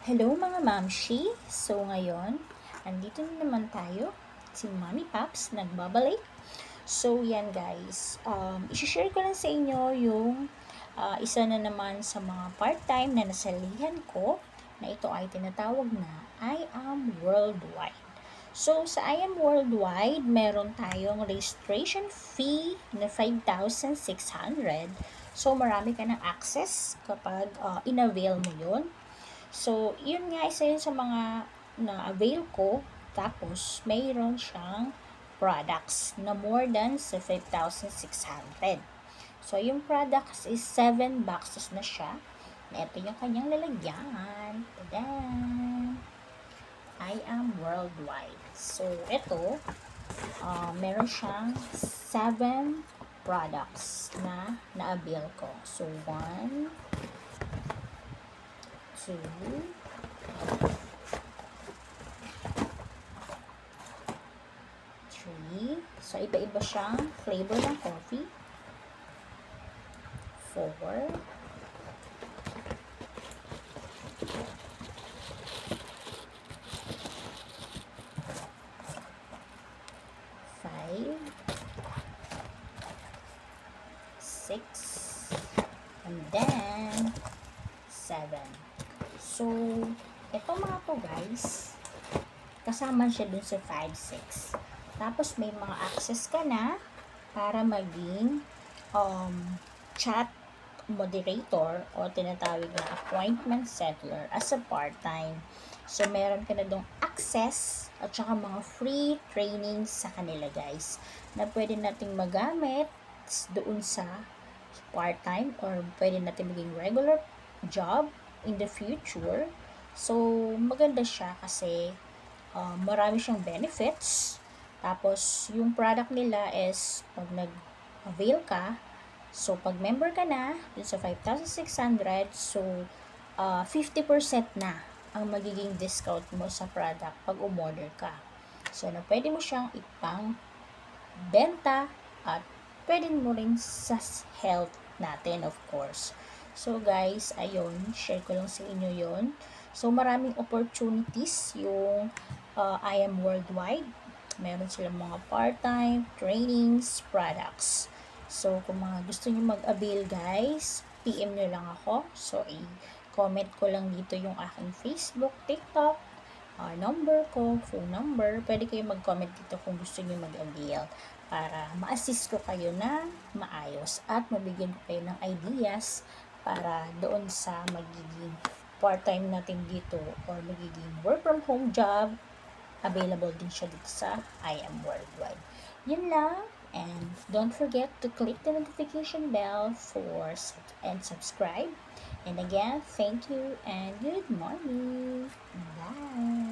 Hello mga mamshi! So ngayon, andito na naman tayo, si Mommy Paps, nagbabalik. So yan guys, isi-share ko lang sa inyo yung isa na naman sa mga part-time na nasalihan ko, na ito ay tinatawag na I Am Worldwide. So sa I Am Worldwide, meron tayong registration fee na 5,600. So marami ka ng access kapag in-avail mo yun. So, yun nga, isa yun sa mga na-avail ko. Tapos, mayroon siyang products na more than sa 5,600. So, yung products is 7 boxes na siya. Ito yung kanyang lalagyan. Tadan! I am worldwide. So, ito, meron siyang 7 products na na-avail ko. So, 1, 2, 3. So, iba-iba siyang flavor ng coffee. 4. 5. 6. And then, 7. So, ito mga to guys, kasama siya dun sa 5, 6. Tapos, may mga access ka na para maging chat moderator o tinatawag na appointment settler as a part-time. So, meron ka na dong access at saka mga free trainings sa kanila guys na pwede nating magamit doon sa part-time or pwede natin maging regular job in the future. So, maganda siya kasi marami siyang benefits. Tapos, yung product nila is pag nag-avail ka, so pag member ka na dun sa 5,600, so 50% na ang magiging discount mo sa product pag umorder ka. So, na pwede mo siyang ipang benta at pwede mo rin sa health natin, of course. So guys, ayun, share ko lang sa inyo yon. So maraming opportunities yung I Am Worldwide. Meron silang mga part-time, trainings, products. So kung mga gusto nyo mag-avail guys, PM nyo lang ako. So i-comment ko lang dito yung aking Facebook, TikTok, number ko, phone number. Pwede kayo mag-comment dito kung gusto nyo mag-avail para ma-assist ko kayo na maayos at mabigyan ko kayo ng ideas para doon sa magiging part-time natin dito or magiging work from home job. Available din siya dito sa I Am Worldwide. Yun lang. And don't forget to click the notification bell and subscribe. And again, thank you and good morning. Bye.